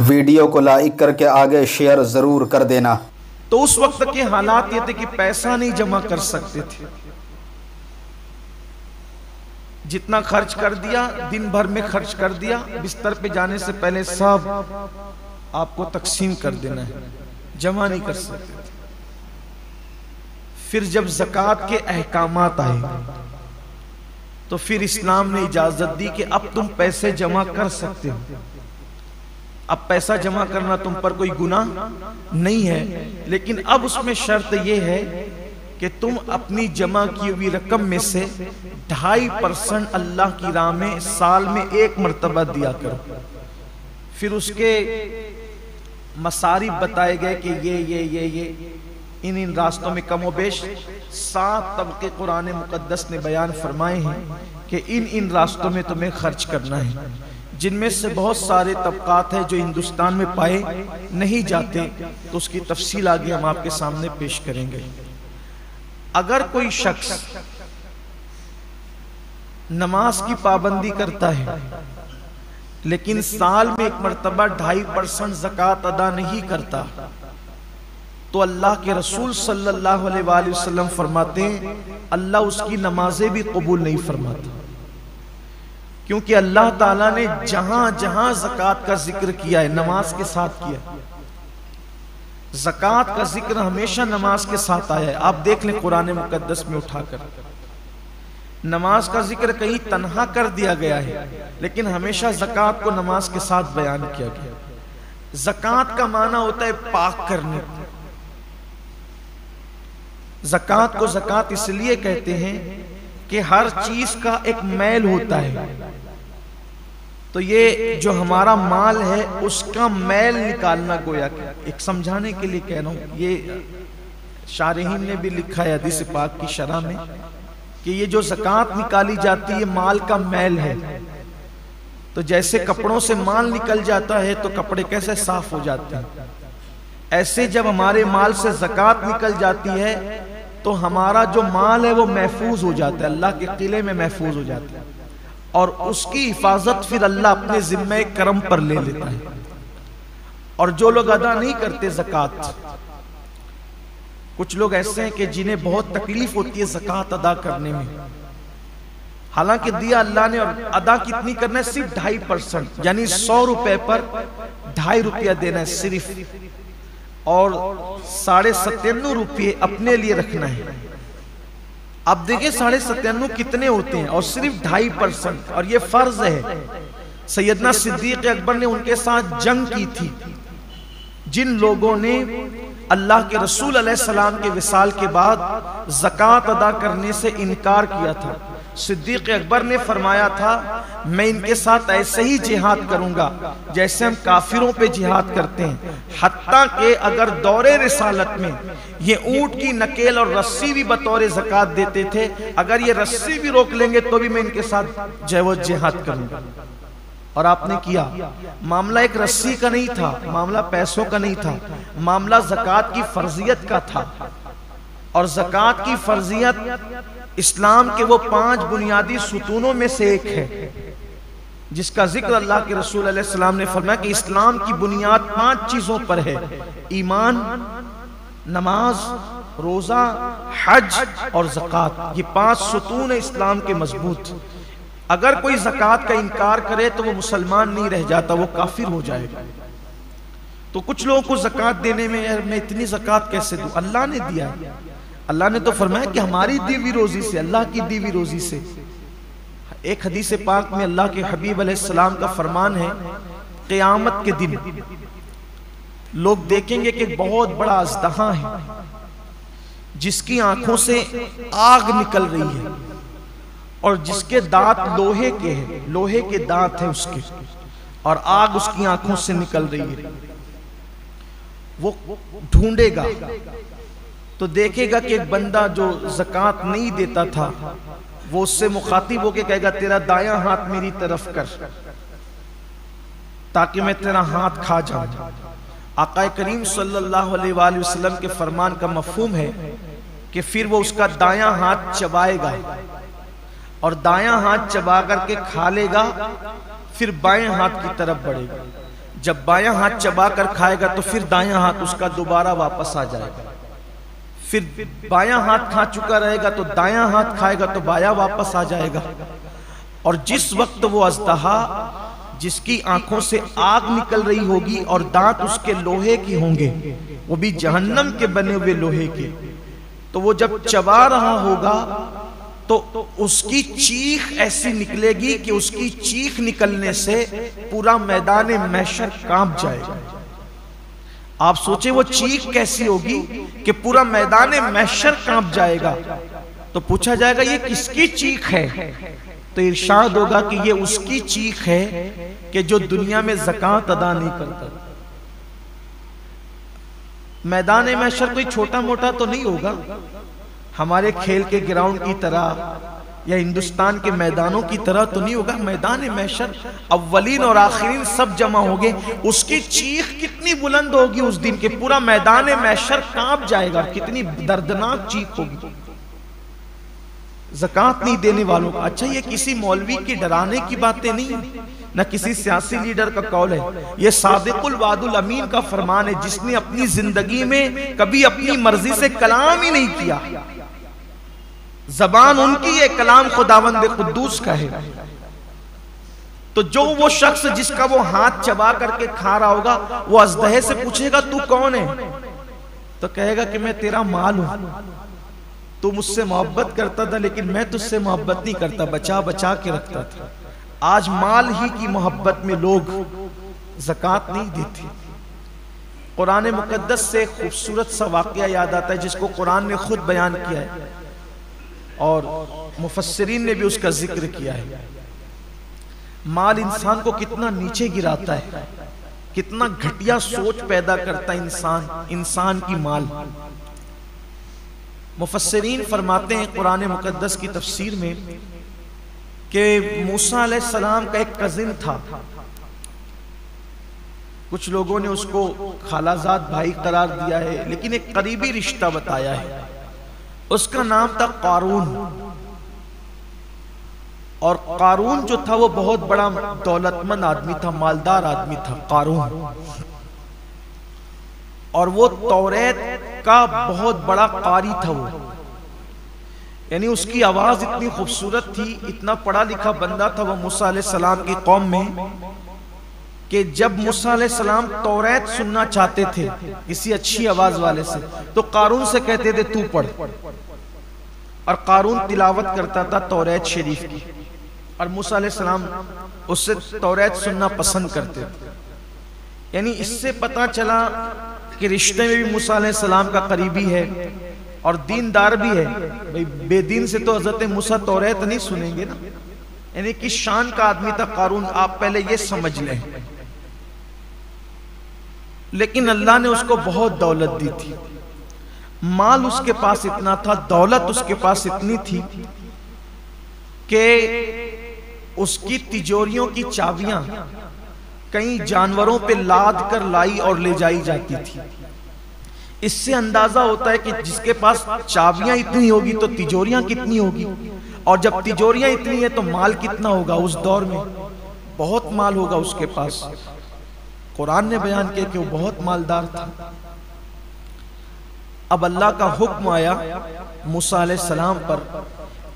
Video को like करके आगे शेयर ज़रूर कर देना। तो उस वक्त के हालात ये थे कि पैसा नहीं जमा कर सकते थे, जितना खर्च कर दिया दिन भर में खर्च कर दिया, बिस्तर पे जाने से पहले सब आपको तकसीम कर देना है, जमा नहीं कर सकते थे। फिर जब ज़कात के अहकामात आए तो फिर इस्लाम ने इजाजत दी कि अब तुम पैसे जमा कर सकते हो। अब पैसा जमा करना तुम पर कोई गुनाह नहीं है, लेकिन अब उसमें शर्त यह है कि तुम अपनी जमा की हुई रकम में से 2.5% अल्लाह की राह में साल में एक मर्तबा दिया करो। फिर उसके मसारिफ बताए गए कि ये इन रास्तों में कमोबेश 7 तबके कुरान मुकद्दस ने बयान फरमाए हैं कि इन रास्तों में तुम्हें खर्च करना है, जिनमें से बहुत सारे तबकात हैं जो हिंदुस्तान में पाए नहीं जाते, तो उसकी तफसील आगे हम आपके सामने पेश करेंगे। अगर कोई शख्स नमाज की पाबंदी करता है लेकिन साल में एक मर्तबा 2.5% ज़कात अदा नहीं करता, तो अल्लाह के रसूल सल्लल्लाहु अलैहि वसल्लम फरमाते हैं अल्लाह उसकी नमाजें भी कबूल नहीं फरमाता, क्योंकि अल्लाह ताला ने जहां जहां ज़कात का जिक्र किया है नमाज के साथ किया। ज़कात का जिक्र हमेशा नमाज के साथ आया है। आप देख लें कुरान मुकद्दस में उठाकर, नमाज का जिक्र कहीं तन्हा कर दिया गया है, लेकिन हमेशा ज़कात को नमाज के साथ बयान किया गया। ज़कात का माना होता है पाक करने। ज़कात को ज़कात इसलिए कहते हैं कि हर चीज का एक मैल होता है, तो ये जो हमारा माल है उसका मैल निकालना, गोया एक समझाने के लिए कह रहा हूं। ये शारहीन ने भी लिखा है हदीस पाक की शरह में कि ये जो ज़कात निकाली जाती है माल का मैल है। तो जैसे कपड़ों से माल निकल जाता है तो कपड़े कैसे साफ हो जाते हैं, ऐसे जब हमारे माल से ज़कात निकल जाती है तो हमारा जो माल है वो महफूज हो जाता है, अल्लाह के किले में महफूज हो जाता है, और उसकी हिफाजत फिर अल्लाह अपने जिम्मे करम पर ले लेता है। और जो लोग अदा नहीं करते ज़कात, कुछ लोग ऐसे हैं कि जिन्हें बहुत तकलीफ होती है ज़कात अदा करने में, हालांकि दिया अल्लाह ने, और अदा कितनी करना है, सिर्फ 2.5%, यानी 100 रुपए पर 2.5 रुपया देना है सिर्फ, और 97.5 रुपये अपने लिए रखना है। अब देखिए 97.5 कितने होते हैं, और सिर्फ 2.5%, और ये फर्ज है। सैयदना सिद्दीक अकबर ने उनके साथ जंग की थी जिन लोगों ने अल्लाह के रसूल अलैहिस्सलाम के विसाल के बाद ज़कात अदा करने से इनकार किया था। सिद्दीक अकबर ने फरमाया था मैं इनके साथ ऐसे ही जिहाद करूंगा जैसे हम काफिरों पे जिहाद करते हैं, हत्ता के अगर दौरे रिसालत में ये ऊंट की नकेल और रस्सी भी बतौर ज़कात देते थे, अगर ये रस्सी भी रोक लेंगे तो भी मैं इनके साथ जय वो जिहाद करूंगा। और आपने किया। मामला एक रस्सी का नहीं था, मामला पैसों का नहीं था, मामला ज़कात की फर्जियत का था। और ज़कात की फर्जियत इस्लाम के वो 5 बुनियादी सुतूनों में से एक है, जिसका जिक्र अल्लाह के रसूल अलैहि सलाम ने फरमाया कि इस्लाम की बुनियाद 5 चीजों पर है: ईमान, नमाज, रोजा, हज और ज़कात। ये 5 सुतून है इस्लाम के मजबूत। अगर कोई ज़कात का इनकार करे तो वो मुसलमान नहीं रह जाता, वो काफिर हो जाएगा। तो कुछ लोगों को ज़कात देने में, यार मैं इतनी ज़कात कैसे दूं, अल्लाह ने दिया है। अल्लाह ने तो फरमाया कि हमारी दी हुई रोजी से, अल्लाह की दी हुई रोजी से। एक हदीस पाक में अल्लाह के हबीब अलैहिस्सलाम का फरमान है, क़यामत के दिन लोग देखेंगे कि बहुत बड़ा अज़दहा है जिसकी आंखों से आग निकल रही है और जिसके दांत लोहे के हैं, लोहे के दांत हैं उसके, और आग उसकी आंखों से निकल रही है। वो ढूंढेगा तो देखेगा कि एक बंदा जो ज़कात नहीं देता था, वो उससे मुखातिब होके कहेगा तेरा दायां हाथ मेरी तरफ कर ताकि मैं तेरा हाथ खा जाऊं। आका करीम सल्लल्लाहु अलैहि वसल्लम के फरमान का मफहूम है कि फिर वो उसका दायां हाथ चबाएगा और दायां हाथ चबा करके खा लेगा, फिर बाएं हाथ की तरफ बढ़ेगा। जब बायां हाथ चबा कर खाएगा तो फिर दायां हाथ उसका दोबारा वापस आ जाएगा, फिर बायां हाथ खा चुका रहेगा तो दायां हाथ खाएगा तो बायां वापस आ जाएगा। और जिस वक्त वो अज़दहा जिसकी आंखों से आग निकल रही होगी और दांत उसके लोहे के होंगे, वो भी जहन्नम के बने हुए लोहे के, तो वो जब चबा रहा होगा तो उसकी चीख ऐसी निकलेगी कि उसकी चीख निकलने से पूरा मैदान महशर कांप जाएगा। आप सोचे वो चीख कैसी होगी कि पूरा मैदान महशर कांप जाएगा। तो पूछा जाएगा ये किसकी चीख है, तो इरशाद होगा कि ये उसकी चीख है कि जो दुनिया में ज़कात अदा नहीं करता। मैदान महशर कोई छोटा मोटा तो नहीं होगा, हमारे खेल के ग्राउंड की तरह या हिंदुस्तान के मैदानों की तरह तो नहीं होगा। मैदान महशर अव्वलीन और आखिरीन सब जमा होंगे, उसकी चीख कितनी बुलंद होगी उस दिन के पूरा मैदान महशर कांप जाएगा। कितनी दर्दनाक चीख होगी ज़कात नहीं देने वालों का। अच्छा, ये किसी मौलवी की डराने की बातें नहीं, न किसी सियासी लीडर का कौल है, ये सादिकुल वादुल अमीन का फरमान है, जिसने अपनी जिंदगी में कभी अपनी मर्जी से कलाम ही नहीं किया। जबान उनकी है, कलाम खुदावंद कुद्दूस का है। तो जो वो शख्स जिसका वो हाथ चबा करके खा रहा होगा, वो अज़दहे से पूछेगा तू कौन है, तो कहेगा कि मैं तेरा माल हूं, तू मुझसे मोहब्बत करता था लेकिन मैं तुझसे मोहब्बत नहीं करता, बचा बचा के रखता था। आज माल ही की मोहब्बत में लोग ज़कात नहीं देते। कुरान मुकद्दस से खूबसूरत सा वाक़या याद आता है जिसको कुरान ने खुद बयान किया है और मुफस्सिरीन ने भी उसका जिक्र किया है। माल इंसान को कितना नीचे गिराता है, कितना घटिया सोच पैदा करता है इंसान की माल। मुफस्सिरीन फरमाते हैं कुरान मुकद्दस की तफसीर में कि मूसा अलैहिस्सलाम का एक कजिन था, कुछ लोगों ने उसको खालाजाद भाई करार दिया है, लेकिन एक करीबी रिश्ता बताया है। उसका नाम था कारून, और कारून जो था वो बहुत बड़ा दौलतमंद आदमी था, मालदार आदमी था कारून। और वो तौरेत का बहुत बड़ा कारी था वो, यानी उसकी आवाज इतनी खूबसूरत थी, इतना पढ़ा लिखा बंदा था वो मूसा अलैहिस्सलाम की कौम में कि जब मूसा अलैहिस्सलाम तौरेत सुनना चाहते थे किसी अच्छी आवाज वाले से, तो कारून से कहते थे तू पढ़, और कारून तिलावत करता था तौरेत शरीफ की, और मूसा अलैहिस्सलाम उससे तौरेत सुनना पसंद करते थे। यानी इससे पता चला कि रिश्ते में भी मूसा अलैहिस्सलाम का करीबी है और दीनदार भी है। भाई बेदीन से तो हजरत मूसा तौरेत नहीं सुनेंगे ना, यानी कि शान का आदमी था कारून, आप पहले ये समझ लें। लेकिन अल्लाह ने उसको बहुत दौलत दी थी, माल उसके पास इतना था, दौलत उसके पास इतनी थी कि उसकी तिजोरियों की चाबियां कई जानवरों पे लाद कर लाई और ले जाई जाती थी। इससे अंदाजा होता है कि जिसके पास चाबियां इतनी होगी तो तिजोरियां कितनी होगी, और जब तिजोरियां इतनी है तो माल कितना होगा। उस दौर में बहुत माल होगा उसके पास। कुरान ने बयान किया कि वो बहुत मालदार था। अब अल्लाह का हुक्म आया मूसा अलैहिस्सलाम पर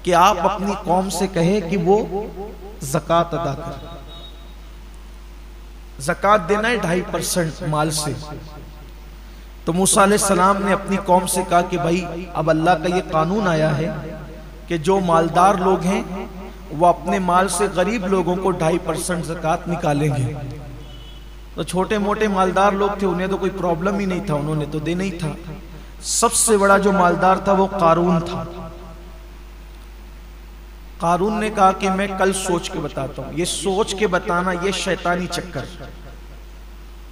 कि आप अपनी कौम से कहे कि वो ज़कात अदा करे। ज़कात देना है 2.5% माल से। तो मूसा अलैहिस्सलाम ने अपनी कौम से कहा कि भाई अब अल्लाह का ये कानून आया है कि जो मालदार लोग हैं वो अपने माल से गरीब लोगों को 2.5% ज़कात निकालेंगे। तो छोटे मोटे मालदार लोग थे, उन्हें तो कोई प्रॉब्लम ही नहीं था, उन्होंने तो देना ही था। सबसे बड़ा जो मालदार था वो कारून था। कारून ने कहा कि मैं कल सोच के बताता हूं। ये सोच के बताना ये शैतानी चक्कर,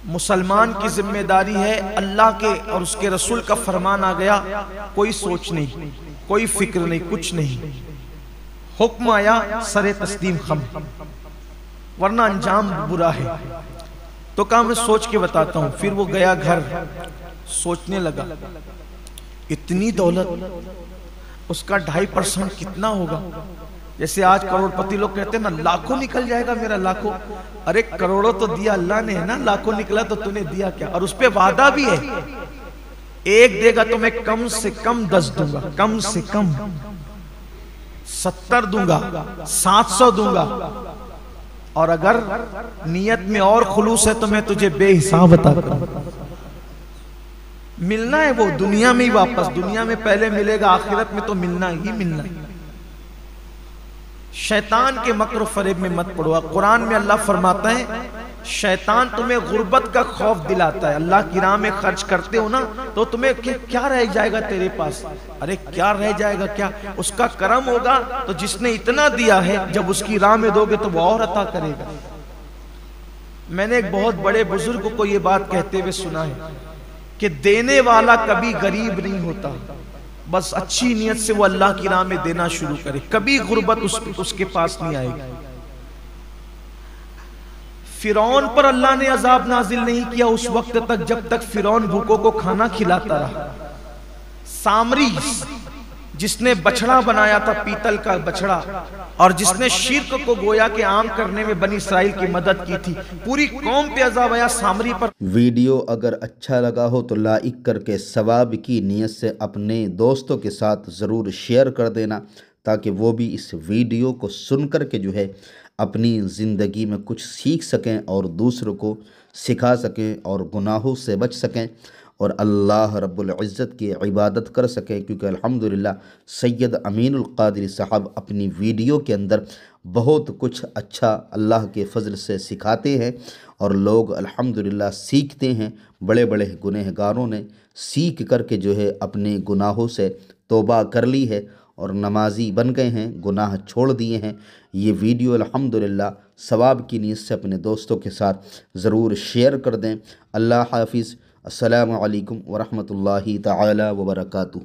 मुसलमान की जिम्मेदारी है। अल्लाह के और उसके रसूल का फरमान आ गया, कोई सोच नहीं, कोई फिक्र नहीं, कुछ नहीं। हुक्म आया सरे तस्लीम खम, वरना अंजाम बुरा है। तो कहा मैं सोच के बताता हूं। फिर वो गया घर, सोचने लगा इतनी दौलत, उसका 2.5% कितना होगा। जैसे आज करोड़पति लोग कहते हैं ना, लाखों निकल जाएगा मेरा, लाखों। अरे करोड़ों तो दिया अल्लाह ने है ना, लाखों निकला तो तूने दिया क्या? और उस पे वादा भी है, एक देगा तो मैं कम से कम 10 दूंगा, कम से कम 70 दूंगा, 700 दूंगा, और अगर नियत में और खुलूस है तो मैं तुझे बेहिसाब अता करूंगा। मिलना है वो दुनिया में ही वापस, दुनिया में पहले मिलेगा, आखिरत में तो मिलना ही मिलना है। शैतान के मक्र फरेब में मत पड़ो। कुरान में अल्लाह फरमाता है, शैतान तुम्हें गुर्बत का खौफ दिलाता है। अल्लाह की राह में खर्च करते हो ना, तो तुम्हें क्या रह जाएगा तेरे पास? अरे क्या रह जाएगा, क्या उसका करम होगा? तो जिसने इतना दिया है, जब उसकी राह में दोगे तो वो और अता करेगा। मैंने एक बहुत बड़े बुजुर्ग को ये बात कहते हुए सुना है कि देने वाला कभी गरीब नहीं होता, बस अच्छी नियत से वो अल्लाह की राह में देना शुरू करे, कभी गुर्बत उसके पास नहीं आएगी। फिरौन पर अल्लाह ने अजाब नाजिल नहीं किया उस वक्त तक जब तक फिरौन भूखों को खाना खिलाता रहा। सामरी जिसने बछड़ा बनाया था, पीतल का बछड़ा, और जिसने शिर्क को गोया के आम करने में बनी इसराइल की मदद की थी, पूरी कौम पे अजाब आया सामरी पर। वीडियो अगर अच्छा लगा हो तो लाइक करके सवाब की नीयत से अपने दोस्तों के साथ ज़रूर शेयर कर देना, ताकि वो भी इस वीडियो को सुन कर के जो है अपनी ज़िंदगी में कुछ सीख सकें और दूसरों को सिखा सकें और गुनाहों से बच सकें और अल्लाह रब्बुल इज़्ज़त की इबादत कर सकें। क्योंकि अल्हम्दुलिल्लाह सैयद अमीनुल क़ादिरी साहब अपनी वीडियो के अंदर बहुत कुछ अच्छा अल्लाह के फ़ज़ल से सिखाते हैं और लोग अल्हम्दुलिल्लाह सीखते हैं। बड़े बड़े गुनहगारों ने सीख करके जो है अपने गुनाहों से तौबा कर ली है और नमाजी बन गए हैं, गुनाह छोड़ दिए हैं। ये वीडियो अल्हम्दुलिल्लाह सवाब की नीयत से अपने दोस्तों के साथ ज़रूर शेयर कर दें। अल्लाह हाफ़िज़। अस्सलामु अलैकुम व रहमतुल्लाहि तआला व बरकातुहू।